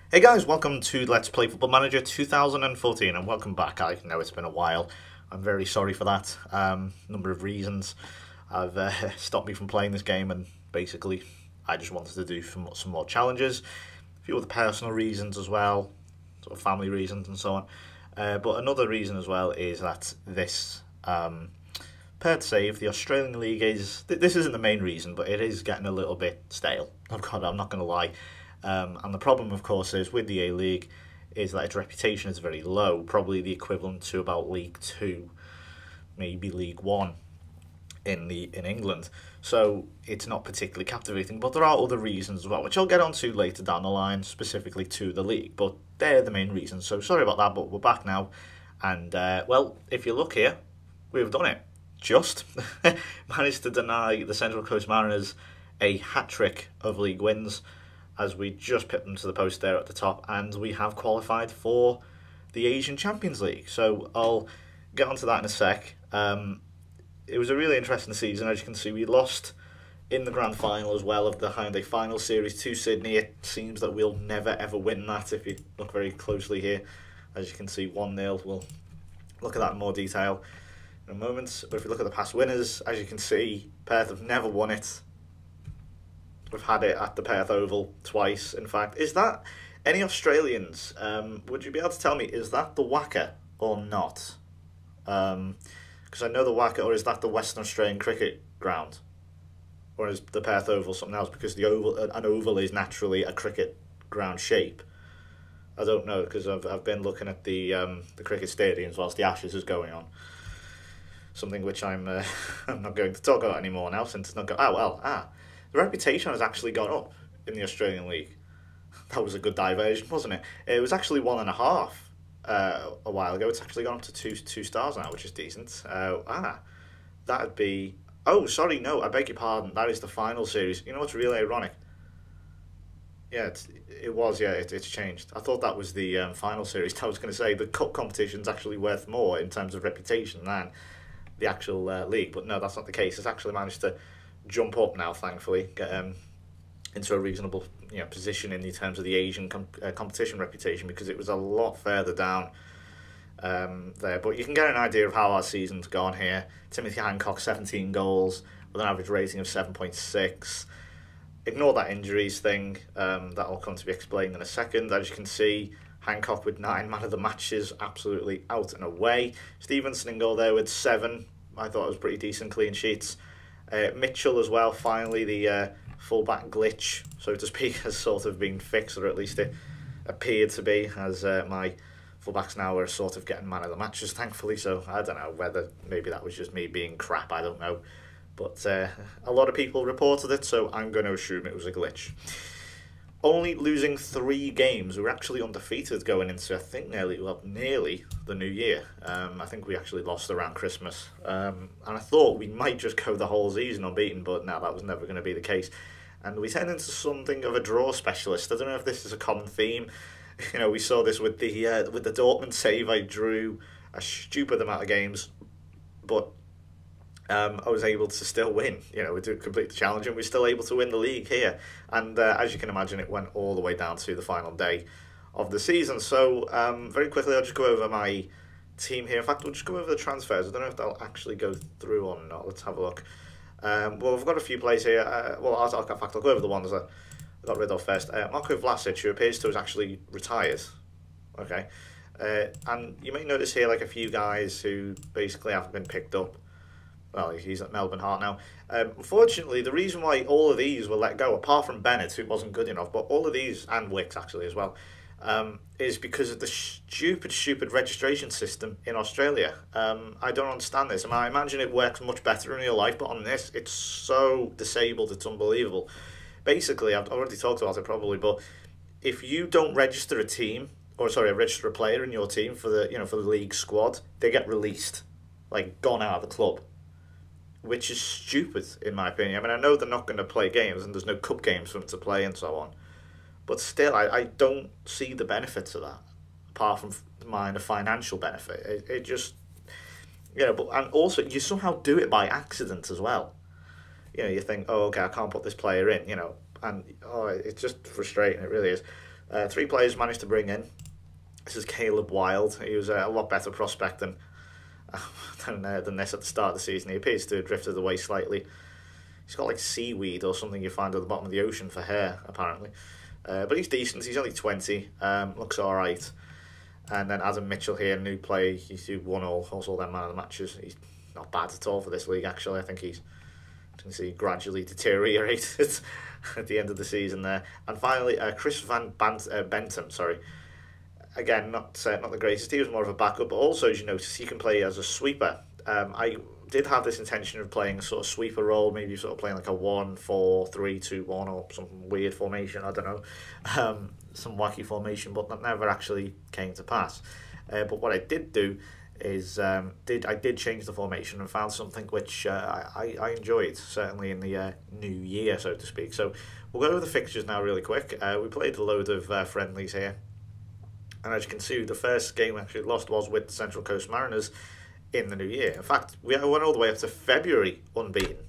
Hey guys, welcome to Let's Play Football Manager 2014 and welcome back. I know it's been a while. I'm very sorry for that. Number of reasons have stopped me from playing this game, and basically I just wanted to do some more challenges. A few other personal reasons as well, sort of family reasons and so on. But another reason as well is that this Perth Save, the Australian League, this isn't the main reason, but it is getting a little bit stale. I'm not going to lie. And the problem, of course, is with the A-League is that its reputation is very low, probably the equivalent to about League 2, maybe League 1 in England. So it's not particularly captivating, but there are other reasons as well, which I'll get onto later down the line, specifically to the league. But they're the main reasons, so sorry about that, but we're back now. And, well, if you look here, we've done it. Just managed to deny the Central Coast Mariners a hat-trick of league wins, as we just pipped them to the post there at the top, and we have qualified for the Asian Champions League. So I'll get onto that in a sec. It was a really interesting season. As you can see, we lost in the grand final as well of the Hyundai Final Series to Sydney. It seems that we'll never ever win that if you look very closely here. As you can see, 1-0. We'll look at that in more detail in a moment. But if we look at the past winners, as you can see, Perth have never won it. We've had it at the Perth Oval twice, in fact. Is that any Australians? Would you be able to tell me, is that the Wacker or not? Because I know the Wacker, or is that the Western Australian Cricket Ground? Or is the Perth Oval something else? Because an oval is naturally a cricket ground shape. I don't know, because I've been looking at the cricket stadiums whilst the Ashes is going on. Something which I'm I'm not going to talk about anymore now, since it's not going. The reputation has actually gone up in the Australian League. That was a good diversion, wasn't it? It was actually 1.5 a while ago. It's actually gone up to two stars now, which is decent. That'd be... Oh, sorry, no, I beg your pardon. That is the final series. You know what's really ironic? Yeah, it's changed. I thought that was the final series. I was going to say the cup competition's actually worth more in terms of reputation than the actual league. But no, that's not the case. It's actually managed to jump up now, thankfully, get into a reasonable position in terms of the Asian competition reputation, because it was a lot further down there. But you can get an idea of how our season's gone here. Timothy Hancock, 17 goals with an average rating of 7.6. Ignore that injuries thing. That'll come to be explained in a second. As you can see, Hancock with 9 man of the matches, absolutely out and away. Stevenson in goal there with 7. I thought it was pretty decent clean sheets. Mitchell as well, finally the fullback glitch, so to speak, has sort of been fixed, or at least it appeared to be, as my fullbacks now are sort of getting man of the matches, thankfully. So I don't know whether maybe that was just me being crap, I don't know. But a lot of people reported it, so I'm going to assume it was a glitch. Only losing 3 games. We were actually undefeated going into, I think, nearly the new year. I think we actually lost around Christmas. And I thought we might just go the whole season unbeaten, but no, that was never going to be the case. And we turned into something of a draw specialist. I don't know if this is a common theme. You know, we saw this with the Dortmund save. I drew a stupid amount of games, but I was able to still win. We did complete the challenge, and we're still able to win the league here. And as you can imagine, it went all the way down to the final day of the season. So very quickly, I'll just go over my team here. In fact, we'll just go over the transfers. I don't know if they'll actually go through or not. Let's have a look. Well, we've got a few players here. I'll go over the ones that I got rid of first. Marko Vlasic, who appears to have actually retired. Okay. And you may notice here like a few guys who basically haven't been picked up. Well, he's at Melbourne Heart now. Unfortunately, the reason why all of these were let go, apart from Bennett, who wasn't good enough, but all of these, and Wicks actually as well, is because of the stupid registration system in Australia. I don't understand this. I imagine it works much better in real life, but on this, it's so disabled, it's unbelievable. Basically, I've already talked about it probably, but if you don't register register a player in your team for the league squad, they get released, like gone out of the club, which is stupid in my opinion. I know they're not going to play games, and there's no cup games for them to play and so on, but still, I don't see the benefits of that, apart from a financial benefit. It just, and also you somehow do it by accident as well. You think, oh, okay, I can't put this player in, and it's just frustrating, it really is. Three players managed to bring in. This is Caleb Wilde. He was a lot better prospect than this at the start of the season. He appears to have drifted away slightly. He's got like seaweed or something you find at the bottom of the ocean for hair, apparently. But he's decent. He's only 20. Looks all right. And then Adam Mitchell here, new play. He's won also their man of the matches. He's not bad at all for this league, actually. I think he's gradually deteriorated at the end of the season there. And finally, Chris Bentham, sorry. Again, not the greatest. He was more of a backup, but also, as you notice, he can play as a sweeper. I did have this intention of playing a sort of sweeper role, maybe sort of playing like a 1-4-3-2-1 or some weird formation, I don't know, some wacky formation, but that never actually came to pass. But what I did do is I did change the formation and found something which I enjoyed, certainly in the new year, so to speak. So we'll go over the fixtures now really quick. We played a load of friendlies here, and as you can see, the first game we actually lost was with the Central Coast Mariners in the new year. In fact, we went all the way up to February unbeaten.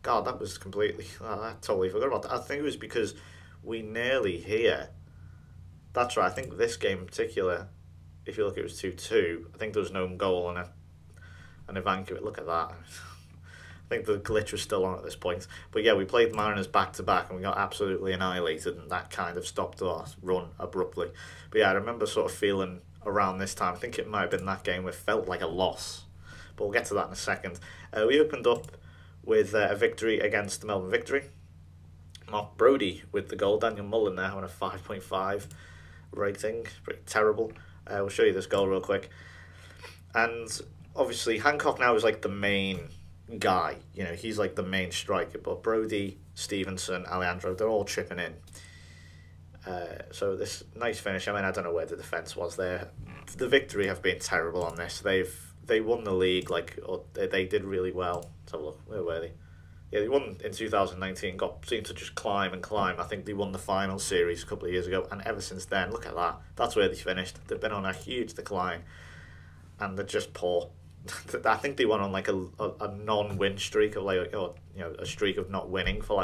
God, that was completely... I totally forgot about that. I think it was because we nearly here... That's right, I think this game in particular, if you look, it was 2-2. I think there was no goal and Ivankovic. Look at that. I think the glitch was still on at this point. But yeah, we played the Mariners back-to-back and we got absolutely annihilated, and that kind of stopped our run abruptly. But yeah, I remember sort of feeling... around this time, I think it might have been that game where it felt like a loss, but we'll get to that in a second. We opened up with a victory against the Melbourne Victory. Mark Brodie with the goal. Daniel Mullen there having a 5.5 rating, pretty terrible. We'll show you this goal real quick. And obviously Hancock now is like the main guy, he's like the main striker, but Brodie, Stevenson, Alejandro, they're all chipping in. So this nice finish. I mean, I don't know where the defence was there. The Victory have been terrible on this. They won the league, they did really well. Let's have a look. Where were they? Yeah, they won in 2019. Seemed to just climb and climb. I think they won the final series a couple of years ago, and ever since then, look at that. That's where they finished. They've been on a huge decline, and they're just poor. I think they went on like a non-win streak of a streak of not winning for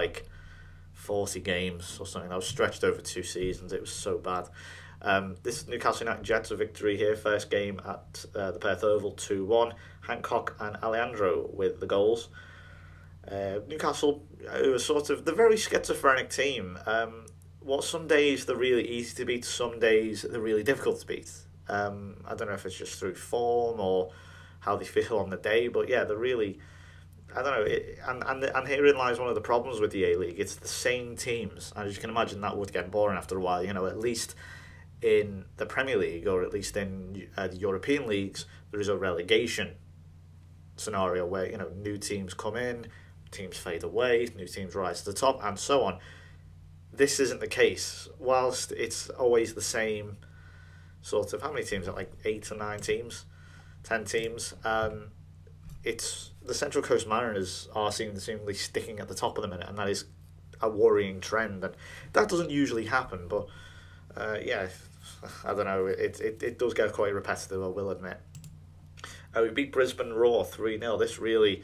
40 games or something. That was stretched over 2 seasons. It was so bad. This is Newcastle United Jets, a victory here. First game at the Perth Oval, 2-1. Hancock and Alejandro with the goals. Newcastle, who are sort of the very schizophrenic team. Some days they're really easy to beat, some days they're really difficult to beat. I don't know if it's just through form or how they feel on the day, but yeah, they're really... I don't know, and herein lies one of the problems with the A-League. It's the same teams, and as you can imagine, that would get boring after a while. At least in the Premier League, or at least in the European leagues, there is a relegation scenario where, new teams come in, teams fade away, new teams rise to the top, and so on. This isn't the case. Whilst it's always the same sort of, how many teams are like 8 or 9 teams, 10 teams, it's the Central Coast Mariners are seemingly sticking at the top of the minute, and that is a worrying trend, and that doesn't usually happen, but yeah, I don't know, it does get quite repetitive, I will admit. We beat Brisbane Roar 3-0. This really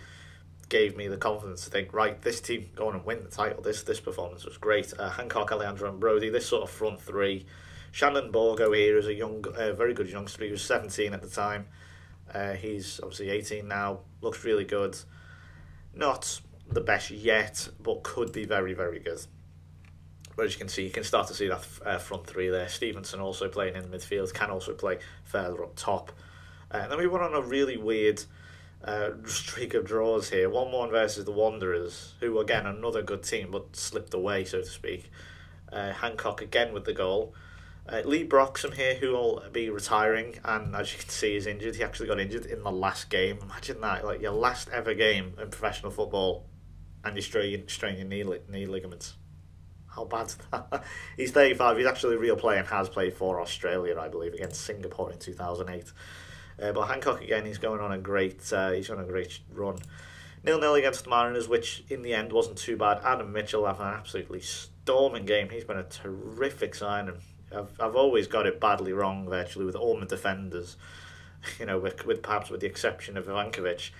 gave me the confidence to think, right, this team go on and win the title. This performance was great. Hancock, Alejandro and Brodie, this sort of front three. Shannon Borgo here is a very good youngster. He was 17 at the time. He's obviously 18 now. Looks really good. Not the best yet, but could be very, very good. But as you can see, you can start to see that front three there. Stevenson also playing in the midfield, can also play further up top. And then we went on a really weird streak of draws here. 1-1 versus the Wanderers, who, again, another good team, but slipped away, so to speak. Hancock again with the goal. Lee Broxham here, who will be retiring, and as you can see, is injured. He actually got injured in the last game. Imagine that, like your last ever game in professional football, and you strain your knee ligaments. How bad's that? He's 35. He's actually a real player and has played for Australia, I believe, against Singapore in 2008. But Hancock again, he's on a great run. 0-0 against the Mariners, which in the end wasn't too bad. Adam Mitchell having an absolutely storming game. He's been a terrific signing. I've always got it badly wrong virtually with all my defenders. With perhaps with the exception of Ivankovic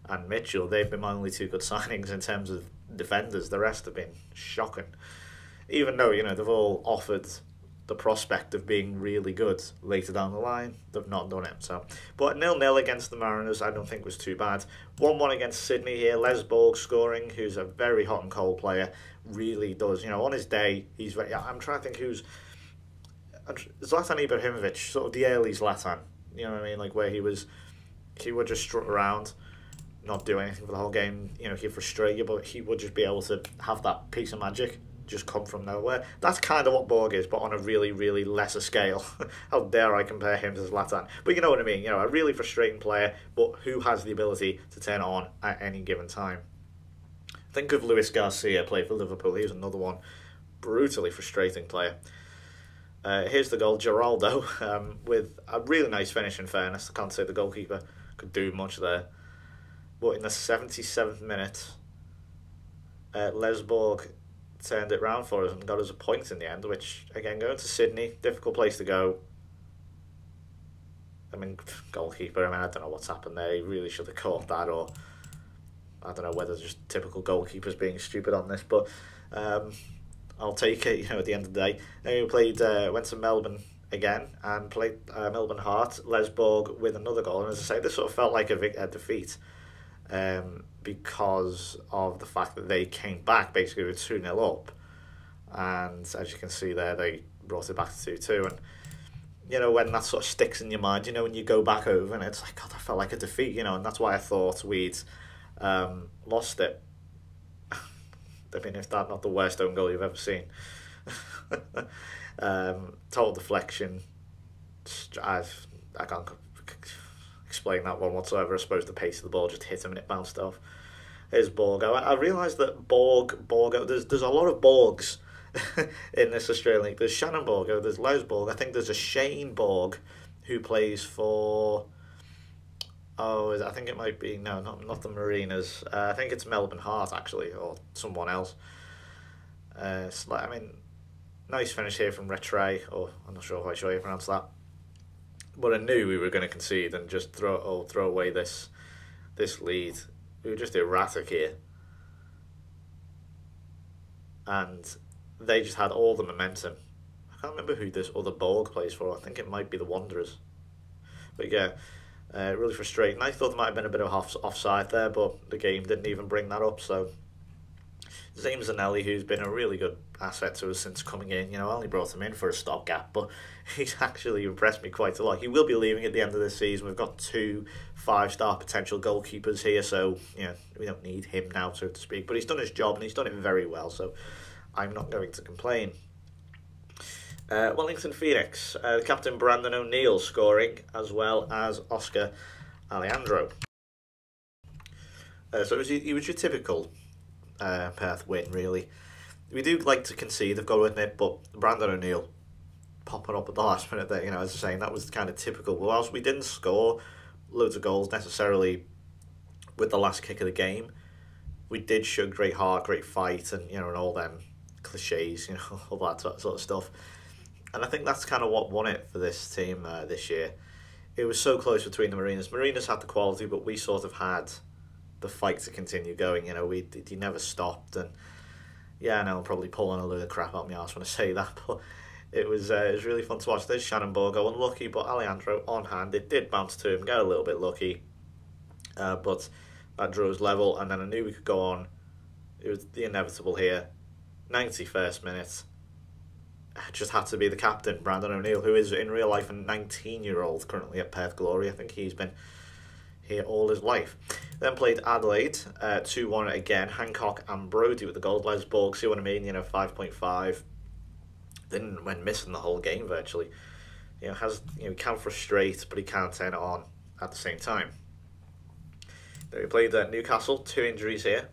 and Mitchell, they've been my only two good signings in terms of defenders. The rest have been shocking. Even though they've all offered the prospect of being really good later down the line. They've not done it. So, but 0-0 against the Mariners, I don't think was too bad. 1-1 against Sydney here. Les Borg scoring, who's a very hot and cold player, really does. You know, on his day, he's very. I'm trying to think who's Zlatan Ibrahimovic, sort of the early Zlatan. You know what I mean? Like where he would just strut around, not do anything for the whole game. You know, he'd frustrate you, but he would just be able to have that piece of magic just come from nowhere. That's kind of what Borg is, but on a really, really lesser scale. How dare I compare him to Zlatan? But you know what I mean. You know, a really frustrating player, but who has the ability to turn it on at any given time. Think of Luis Garcia, played for Liverpool. He was another one. Brutally frustrating player. Here's the goal, Geraldo, with a really nice finish, in fairness. I can't say the goalkeeper could do much there. But in the 77th minute, Les Borg turned it round for us and got us a point in the end, which, again, going to Sydney, difficult place to go. I mean, goalkeeper, I don't know what's happened there. He really should have caught that, or I don't know whether it's just typical goalkeepers being stupid on this, but I'll take it, you know, at the end of the day. Then we played, went to Melbourne again and played Melbourne Heart, Les Borg with another goal. And as I say, this sort of felt like a defeat because of the fact that they came back basically with 2-0 up. And as you can see there, they brought it back to 2-2. And, you know, when that sort of sticks in your mind, you know, when you go back over and it's like, God, that felt like a defeat, you know, and that's why I thought we'd lost it. I mean, if that's not the worst own goal you've ever seen. Total deflection. I can't explain that one whatsoever. I suppose the pace of the ball just hit him and it bounced off. Here's Borg. I realised that Borg, there's a lot of Borgs in this Australian League. There's Shannon Borg, there's Les Borg. I think there's a Shane Borg who plays for... I think it might be... No, not the Mariners. I think it's Melbourne Heart, actually, or someone else. Nice finish here from Retray, or I'm not quite sure how you pronounce that. But I knew we were going to concede and just throw away this lead. We were just erratic here. And they just had all the momentum. I can't remember who this other Borg plays for. I think it might be the Wanderers. But yeah, really frustrating. I thought there might have been a bit of offside there, but the game didn't even bring that up. So James Zanelli, who's been a really good asset to us since coming in, you know, I only brought him in for a stopgap, but he's actually impressed me quite a lot. He will be leaving at the end of this season. We've got 2 5-star potential goalkeepers here, so, you know, we don't need him now, so to speak. But he's done his job, and he's done it very well, so I'm not going to complain. Wellington Phoenix, captain Brandon O'Neill scoring, as well as Oscar Alejandro. So he was your typical Perth win, really. We do like to concede, I've got to admit, but Brandon O'Neill popping up at the last minute there, you know, as I was saying, that was kind of typical. But whilst we didn't score loads of goals necessarily with the last kick of the game, we did show great heart, great fight, and, you know, and all them cliches, you know, all that sort of stuff. And I think that's kind of what won it for this team this year. It was so close between the Mariners. Mariners had the quality, but we sort of had the fight to continue going. You know, he never stopped. And yeah, I know I'm probably pulling a load of crap out my arse when I say that, but it was really fun to watch. There's Shannon Borgo, unlucky, but Alejandro on hand. It did bounce to him, got a little bit lucky, but that drew us level, and then I knew we could go on. It was the inevitable here. 91st minute. Just had to be the captain, Brandon O'Neill, who is in real life a 19-year-old currently at Perth Glory. I think he's been here all his life. Then played Adelaide, 2-1 again. Hancock and Brodie with the goals. Les Borg, see what I mean? You know, 5.5. Went missing the whole game virtually. You know, he can frustrate, but he can't turn it on at the same time. Then we played Newcastle, 2 injuries here.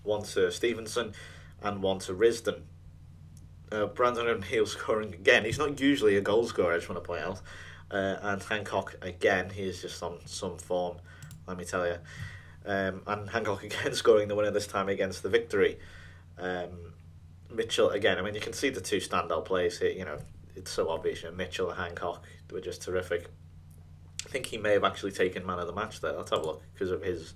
One to Stevenson and one to Risdon. Brandon O'Neill scoring again. He's not usually a goal scorer, I just want to point out. And Hancock again, he is just on some form, let me tell you. And Hancock again scoring the winner, this time against the Victory. Mitchell again, I mean, you can see the 2 standout players here, you know, it's so obvious. You know, Mitchell and Hancock were just terrific. I think he may have actually taken man of the match there. Let's have a look, because of his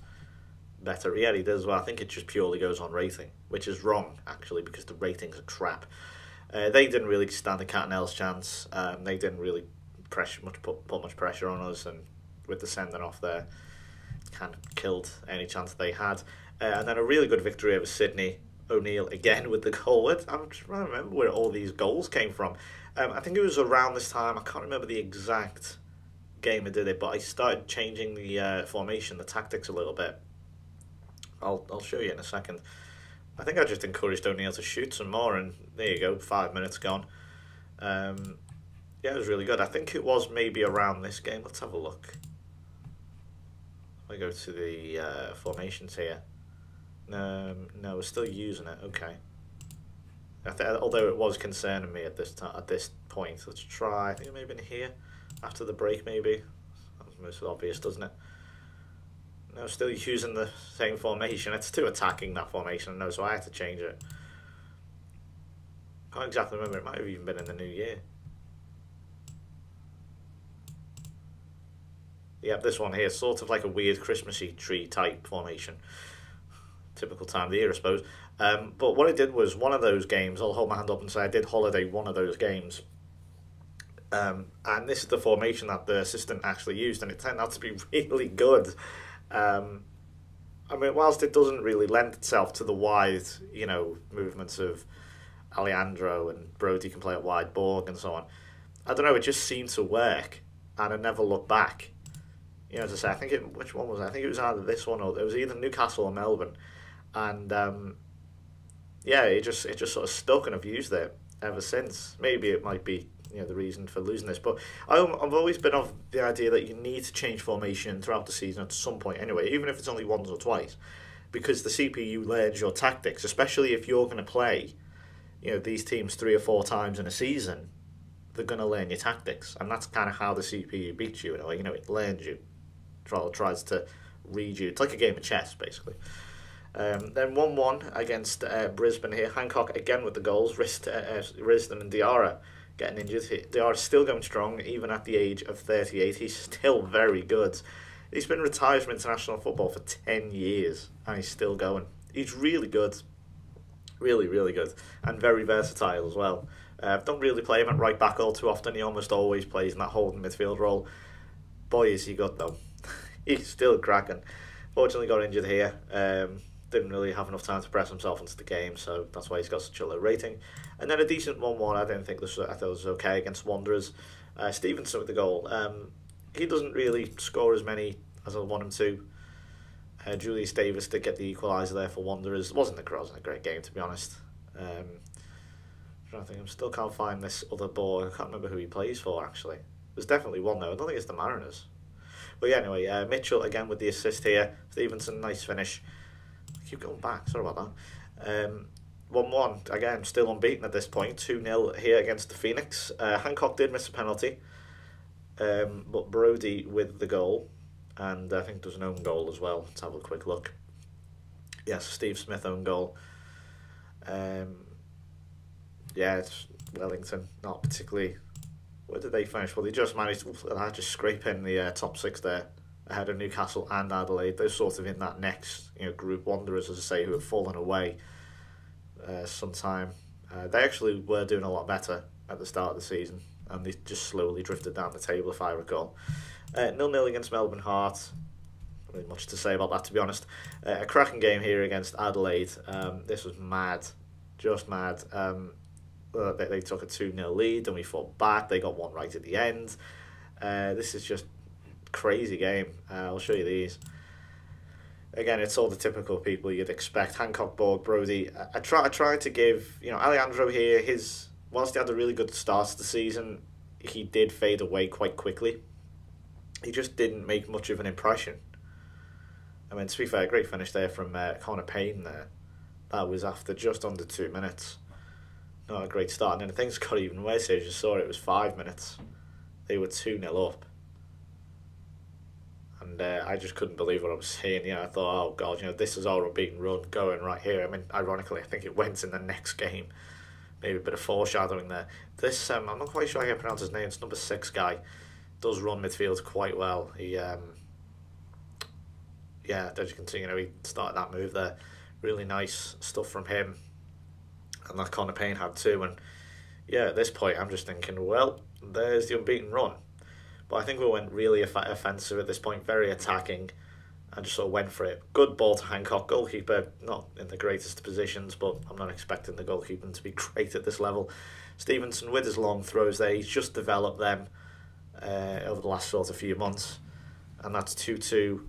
better. Yeah, he does as well. I think it just purely goes on rating, which is wrong, actually, because the ratings are crap. They didn't really stand a cat and L's chance. They didn't really put much pressure on us, and with the sending off there, kind of killed any chance they had. And then a really good victory over Sydney. O'Neill again with the goal. I'm just trying to remember where all these goals came from. I think it was around this time. I can't remember the exact game I did it, but I started changing the formation, the tactics a little bit. I'll show you in a second. I think I just encouraged O'Neill to shoot some more, and there you go, 5 minutes gone. Yeah, it was really good. I think it was maybe around this game. Let's have a look. I go to the formations here. No, we're still using it. Okay. Although it was concerning me at this point. Let's try. I think maybe in here after the break. Maybe that's most obvious, doesn't it? No, still using the same formation. It's too attacking, that formation. No, so I had to change it. Can't exactly remember. It might have even been in the new year. Yep, this one here, sort of like a weird Christmassy tree type formation. Typical time of the year, I suppose. But what I did was one of those games, I'll hold my hand up and say I did holiday one of those games. And this is the formation that the assistant actually used, and it turned out to be really good. I mean, whilst it doesn't really lend itself to the wide, movements of Alejandro, and Brody can play at wide, Borg and so on, I don't know, it just seemed to work, and I never looked back. As I say, which one was it? I think it was either this one or it was either Newcastle or Melbourne. And yeah, it just sort of stuck, and I've used it ever since. Maybe it might be the reason for losing this, but I've always been of the idea that you need to change formation throughout the season at some point anyway, even if it's only once or twice, because the CPU learns your tactics, especially if you're going to play these teams 3 or 4 times in a season. They're going to learn your tactics, and that's kind of how the CPU beats you in a way. It learns you, tries to read you. It's like a game of chess, basically. Then 1-1 against Brisbane here. Hancock again with the goals. Risden and Diarra getting injured. Diarra's still going strong, even at the age of 38. He's still very good. He's been retired from international football for 10 years, and he's still going. He's really good. Really, really good. And very versatile as well. Don't really play him at right back all too often. He almost always plays in that holding midfield role. Boy, is he good, though. He's still cracking. Fortunately got injured here. Didn't really have enough time to press himself into the game, so that's why he's got such a low rating. And then a decent 1-1. I thought it was okay against Wanderers. Stevenson with the goal. He doesn't really score as many as I want him to. Julius Davis did get the equaliser there for Wanderers. It wasn't a great game, to be honest. I still can't find this other ball. I can't remember who he plays for, actually. There's definitely one, though. I don't think it's the Mariners. But yeah, anyway, Mitchell again with the assist here. Stevenson, nice finish. I keep going back, sorry about that. 1-1, again, still unbeaten at this point. 2-0 here against the Phoenix. Hancock did miss a penalty, but Brody with the goal. And I think there's an own goal as well. Let's have a quick look. Yes, Steve Smith own goal. Yeah, it's Wellington, not particularly. Where did they finish? Well, they just managed to just scrape in the top 6 there, ahead of Newcastle and Adelaide. They're sort of in that next group. Wanderers, as I say, who have fallen away sometime. They actually were doing a lot better at the start of the season, and they just slowly drifted down the table, if I recall. 0-0 against Melbourne Heart. Not really much to say about that, to be honest. A cracking game here against Adelaide. This was mad, just mad. They took a 2-0 lead, and we fought back. They got one right at the end. This is just a crazy game. I'll show you these. Again, it's all the typical people you'd expect. Hancock, Borg, Brody. I tried to give, Alejandro here, whilst he had a really good start to the season, he did fade away quite quickly. He just didn't make much of an impression. I mean, to be fair, great finish there from Connor Payne there. That was after just under 2 minutes. Not a great start. And then things got even worse here. As you saw, it was 5 minutes. They were 2-0 up. And I just couldn't believe what I was seeing. I thought, oh God, this is our unbeaten run going right here. I mean, ironically, I think it went in the next game. Maybe a bit of foreshadowing there. This, I'm not quite sure how you pronounce his name. It's number 6 guy. Does run midfield quite well. He, as you can see, he started that move there. Really nice stuff from him. And that Connor Payne had too. And yeah, at this point, I'm just thinking, well, there's the unbeaten run. But I think we went really offensive at this point, very attacking, and just sort of went for it. Good ball to Hancock, goalkeeper, not in the greatest positions, but I'm not expecting the goalkeeping to be great at this level. Stevenson with his long throws there, he's just developed them over the last sort of few months, and that's 2-2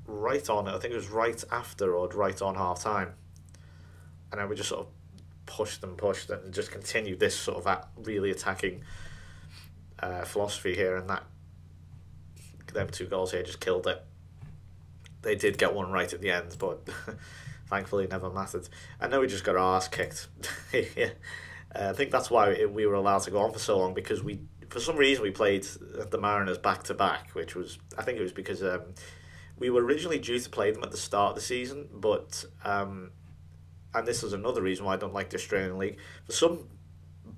right on, I think it was right after or right on half time. And then we just sort of pushed and just continued this sort of really attacking philosophy here, and that them 2 goals here just killed it. They did get one right at the end, but thankfully it never mattered. I know we just got our arse kicked. Yeah. I think that's why we were allowed to go on for so long, because for some reason we played the Mariners back to back, which was, I think it was because we were originally due to play them at the start of the season, but and this is another reason why I don't like the Australian League. For some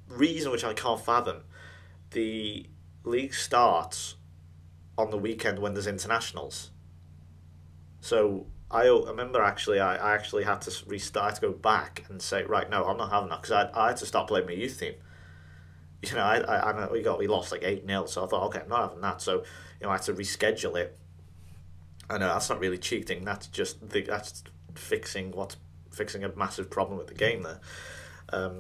reason which I can't fathom, the league starts on the weekend when there's internationals. So I remember actually I actually had to restart, to go back and say, right, no, I'm not having that, because I had to start playing my youth team. You know, I know we lost like 8-0, so I thought, okay, I'm not having that. So, you know, I had to reschedule it. I know that's not really cheating. That's just that's fixing a massive problem with the game there.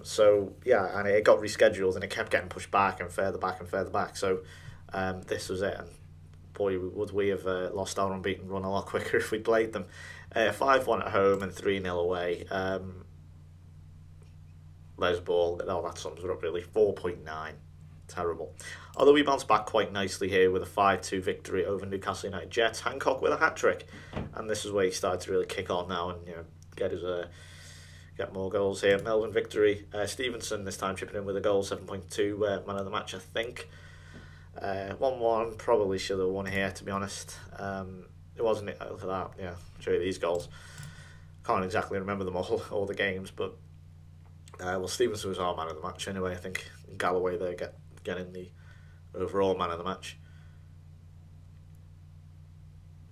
So yeah, and it got rescheduled and it kept getting pushed back and further back and further back. So this was it. And boy, would we have lost our unbeaten run a lot quicker if we played them. 5-1 at home and 3-0 away. Les Ball, oh, that sums it up really. 4.9. Terrible. Although we bounced back quite nicely here with a 5-2 victory over Newcastle United Jets. Hancock with a hat-trick. And this is where he started to really kick on now and, you know, get more goals here. Melbourne victory. Stevenson this time chipping in with a goal, 7.2 man of the match, I think. 1-1, probably should have won here, to be honest. It wasn't for that. Yeah, I'll show you these goals. Can't exactly remember them all the games, but well, Stevenson was our man of the match anyway. I think Galloway there getting the overall man of the match.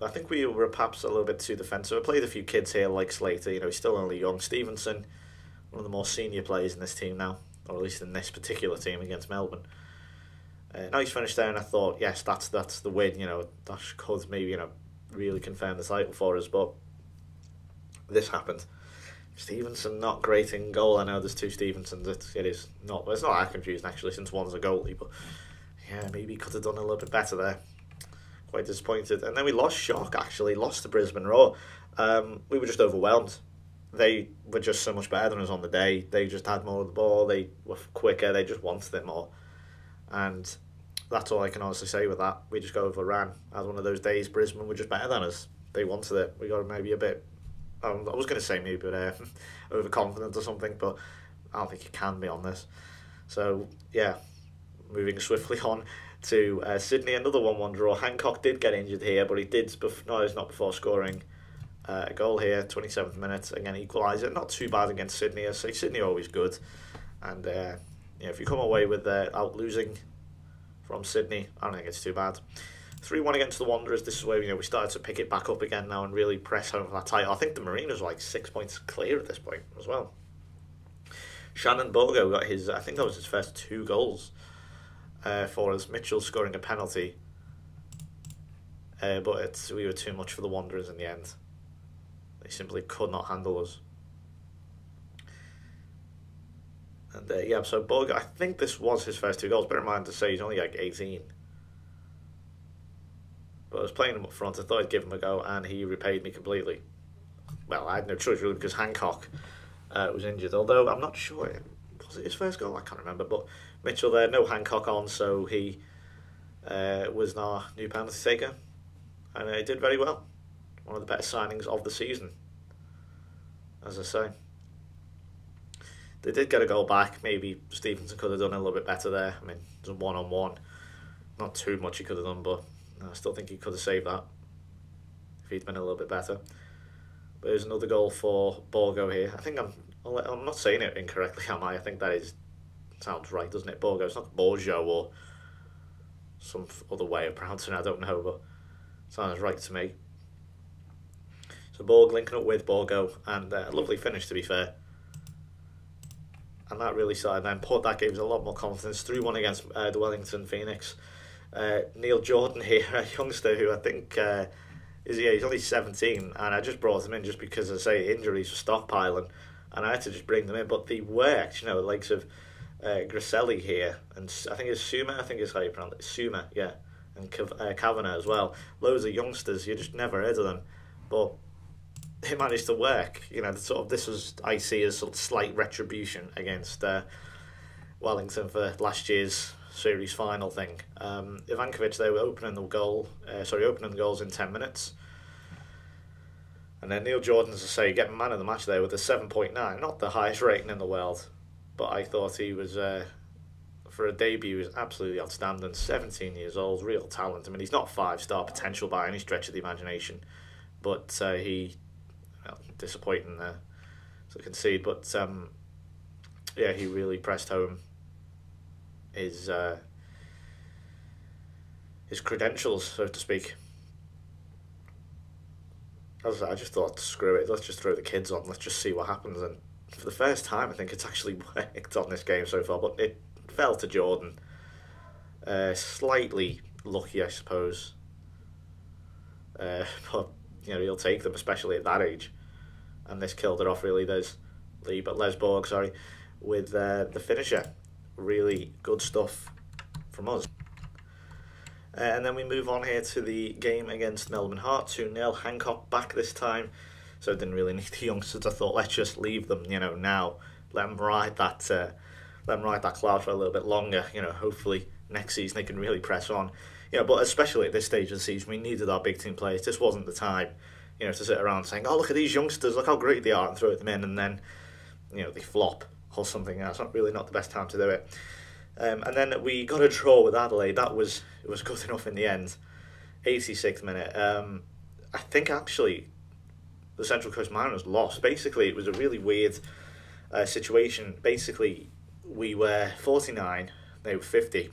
I think we were perhaps a little bit too defensive. I played a few kids here like Slater, you know, he's still only young. Stevenson, one of the more senior players in this team now, or at least in this particular team against Melbourne. Nice finish there, and I thought, yes, that's the win, you know, that could maybe, you know, really confirm the title for us, but this happened. Stevenson not great in goal. I know there's 2 Stevensons. It's not that confusing actually, since one's a goalie, but yeah, maybe he could have done a little bit better there. Quite disappointed. And then we lost to Brisbane Roar. We were just overwhelmed. They were just so much better than us on the day. They just had more of the ball. They were quicker. They just wanted it more. And that's all I can honestly say with that. We just got overran. As one of those days, Brisbane were just better than us. They wanted it. We got maybe a bit, I was going to say maybe a bit overconfident or something, but I don't think it can be on this. So, yeah, moving swiftly on to Sydney, another 1-1 draw. Hancock did get injured here, but he did, it's not before scoring a goal here, 27th minute, again, equaliser. Not too bad against Sydney. I say Sydney are always good, and you know, if you come away with out losing from Sydney, I don't think it's too bad. 3-1 against the Wanderers. This is where, you know, we started to pick it back up again now and really press home for that title. I think the Mariners were like 6 points clear at this point as well. Shannon Bogo got his, I think that was his first 2 goals for us. Mitchell scoring a penalty, but we were too much for the Wanderers in the end. They simply could not handle us. And yeah, so Bogo, I think this was his first 2 goals. Bear in mind to say he's only like 18. But I was playing him up front. I thought I'd give him a go, and he repaid me completely. Well, I had no choice really, because Hancock was injured. Although I'm not sure, was it his first goal? I can't remember. But Mitchell there, no Hancock on, so he was our new penalty taker, and he did very well. One of the better signings of the season, as I say. They did get a goal back. Maybe Stevenson could have done a little bit better there. I mean, it's a 1-on-1. Not too much he could have done, but I still think he could have saved that if he'd been a little bit better. But there's another goal for Borgo here. I think I'm not saying it incorrectly, am I? I think that sounds right, doesn't it? Borgo. It's not Borgio or some other way of pronouncing it. I don't know, but it sounds right to me. So Borg linking up with Borgo, and a lovely finish, to be fair. and that really started. Then put that gave us a lot more confidence. 3-1 against the Wellington Phoenix. Neil Jordan here, a youngster who I think he's only 17, and I just brought him in just because, I say, injuries were stockpiling, and I had to just bring them in. But they worked, the likes of Griselli here, and I think it's Suma, I think is how you pronounce it, Suma, yeah, and Kavanagh as well. Loads of youngsters, you just never heard of them, but it managed to work. This was, I see, as sort of slight retribution against Wellington for last year's series final thing. Ivankovic, they were opening the goals in 10 minutes. And then Neil Jordan, as I say, getting man of the match there with a 7.9, not the highest rating in the world, but I thought he was, for a debut, he was absolutely outstanding. 17 years old, real talent. I mean, he's not 5-star potential by any stretch of the imagination, but disappointing to concede, but he really pressed home his credentials, so to speak. I just thought, screw it, let's just throw the kids on, let's just see what happens. And for the first time, I think it's actually worked on this game so far, but it fell to Jordan. Slightly lucky, I suppose. But he'll take them, especially at that age. And this killed it off, really. There's Les Borg, with the finisher. Really good stuff from us. And then we move on here to the game against Melbourne Heart, 2-0. Hancock back this time, so didn't really need the youngsters. I thought, let's just leave them, now. Let them ride that cloud for a little bit longer. Hopefully next season they can really press on. But especially at this stage of the season, we needed our big team players. This wasn't the time, to sit around saying, oh, look at these youngsters, look how great they are, and throw them in, and then, they flop or something. It's not the best time to do it. And then we got a draw with Adelaide. It was good enough in the end. 86th minute. I think actually the Central Coast Mariners lost. Basically, it was a really weird situation. Basically, we were 49, they were 50.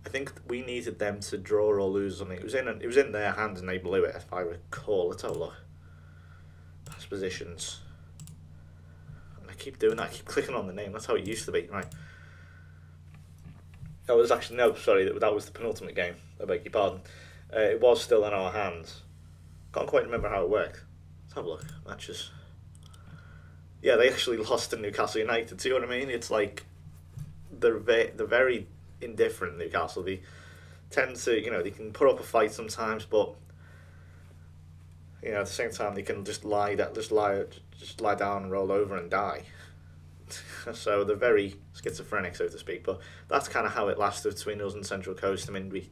I think we needed them to draw or lose something. It was in their hands and they blew it, if I recall. Let's have a look. Past positions. And I keep doing that. I keep clicking on the name. That's how it used to be, right? That was actually, no, sorry, that was the penultimate game. I beg your pardon. It was still in our hands. Can't quite remember how it worked. Let's have a look. Matches. Yeah, they actually lost to Newcastle United. See what I mean? It's like they're very indifferent, Newcastle. They tend to, they can put up a fight sometimes, but at the same time they can just lie down and roll over and die. So they're very schizophrenic, so to speak. But that's kind of how it lasted between us and Central Coast. I mean, we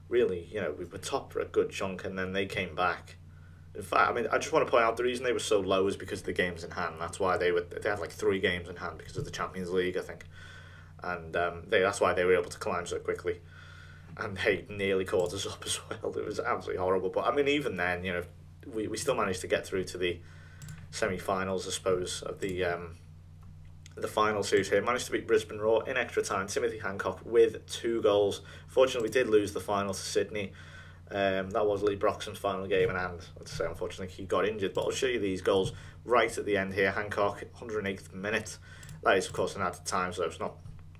really, we were top for a good chunk, and then they came back. In fact, I just want to point out the reason they were so low is because of the games in hand. That's why they had like 3 games in hand because of the Champions League, I think, and that's why they were able to climb so quickly. And they nearly caught us up as well. It was absolutely horrible. But I mean, even then, we still managed to get through to the semi-finals, I suppose, of the final series here. Managed to beat Brisbane Roar in extra time. Timothy Hancock with 2 goals. Fortunately, we did lose the final to Sydney. That was Lee Broxham's final game, and I'd say unfortunately he got injured. But I'll show you these goals right at the end here. Hancock, 108th minute. That is, of course, an added time, so it's not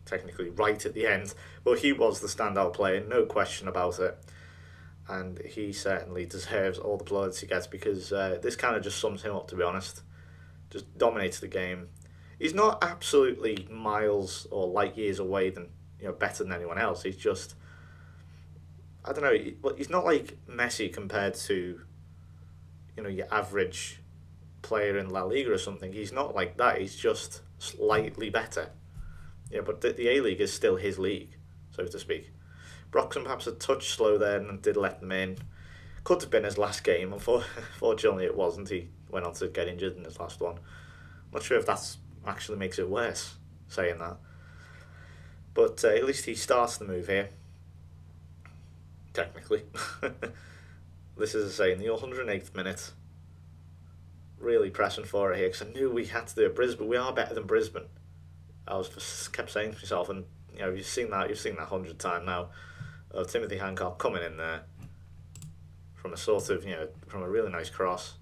technically right at the end. But he was the standout player, no question about it. And he certainly deserves all the plaudits he gets because this kind of just sums him up, to be honest. Just dominates the game. He's not absolutely miles or light years away than better than anyone else. He's just, I don't know. He's not like Messi compared to your average player in La Liga or something. He's not like that. He's just slightly better. But the A League is still his league, so to speak. Broxham perhaps a touch slow there and did let them in. Could have been his last game. Unfortunately, it wasn't. He went on to get injured in his last one. Not sure if that's actually makes it worse, saying that. But at least he starts the move here. Technically. This is, I say, in the 108th minute. Really pressing for it here, because I knew we had to do it. Brisbane, we are better than Brisbane. I was just kept saying to myself, and you've seen that 100 times now, of Timothy Hancock coming in there from a sort of, from a really nice cross,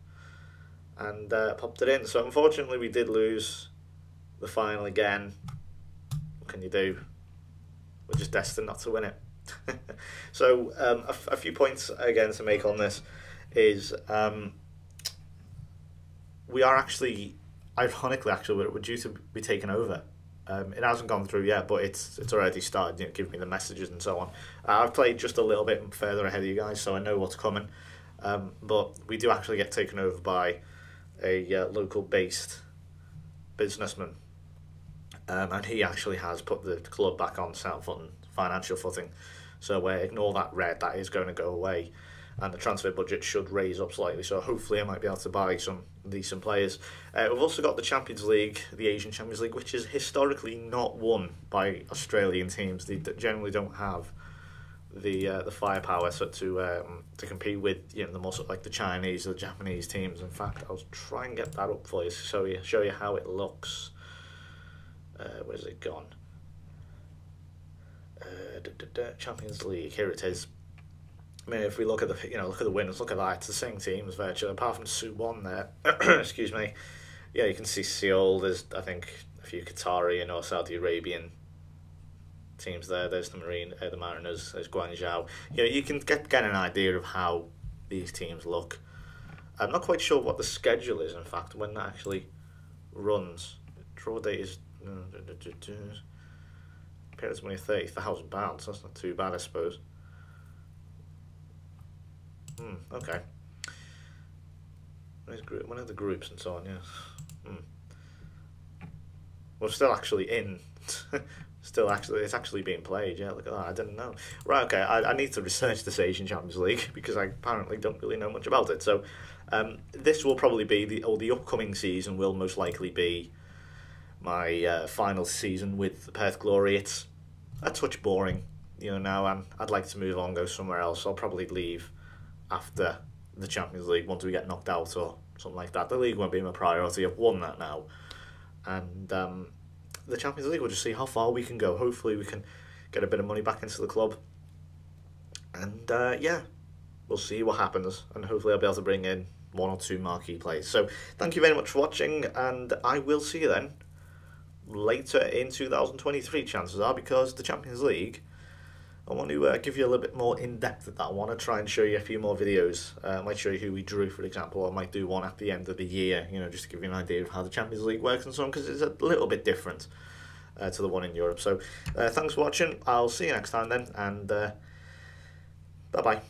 and popped it in. So unfortunately we did lose the final again. What can you do? We're just destined not to win it. So a few points again to make on this is we are actually, ironically, we're due to be taken over. It hasn't gone through yet, but it's already started. Giving me the messages and so on. I've played just a little bit further ahead of you guys, so I know what's coming. But we do actually get taken over by a local-based businessman, and he actually has put the club back on sound footing, financial footing. So ignore that red; that is going to go away, and the transfer budget should raise up slightly. So hopefully, I might be able to buy some decent players. We've also got the Champions League, the Asian Champions League, which is historically not won by Australian teams. They generally don't have the firepower to compete with the more sort of like the Chinese or the Japanese teams. In fact, I'll try and get that up for you to show you how it looks. Where's it gone? Champions League. Here it is. I mean, if we look at the winners, look at that. It's the same teams virtually, apart from Suwon there. Excuse me. Yeah, you can see Seoul. There's I think a few Qatari or Saudi Arabian teams there. There's the Mariners. There's Guangzhou. You can get an idea of how these teams look. I'm not quite sure what the schedule is. In fact, when that actually runs, draw date is. Appearance money 30,000 pounds. That's not too bad, I suppose. Okay. When are the groups and so on? Yeah. We're still actually in. It's actually being played. Yeah, look at that. I didn't know. Right. Okay. I need to research this Asian Champions League because I apparently don't really know much about it. So, this will probably be the upcoming season will most likely be my final season with the Perth Glory. It's a touch boring, now, and I'd like to move on, go somewhere else. I'll probably leave after the Champions League once we get knocked out or something like that. The league won't be my priority. I've won that now, and the Champions League, we'll just see how far we can go. Hopefully we can get a bit of money back into the club, and we'll see what happens, and hopefully I'll be able to bring in 1 or 2 marquee players. So thank you very much for watching, and I will see you then later in 2023, chances are, because the Champions League, I want to give you a little bit more in-depth at that. I want to try and show you a few more videos. I might show you who we drew, for example, or I might do one at the end of the year, just to give you an idea of how the Champions League works and so on, because it's a little bit different to the one in Europe. So thanks for watching. I'll see you next time then, and bye-bye.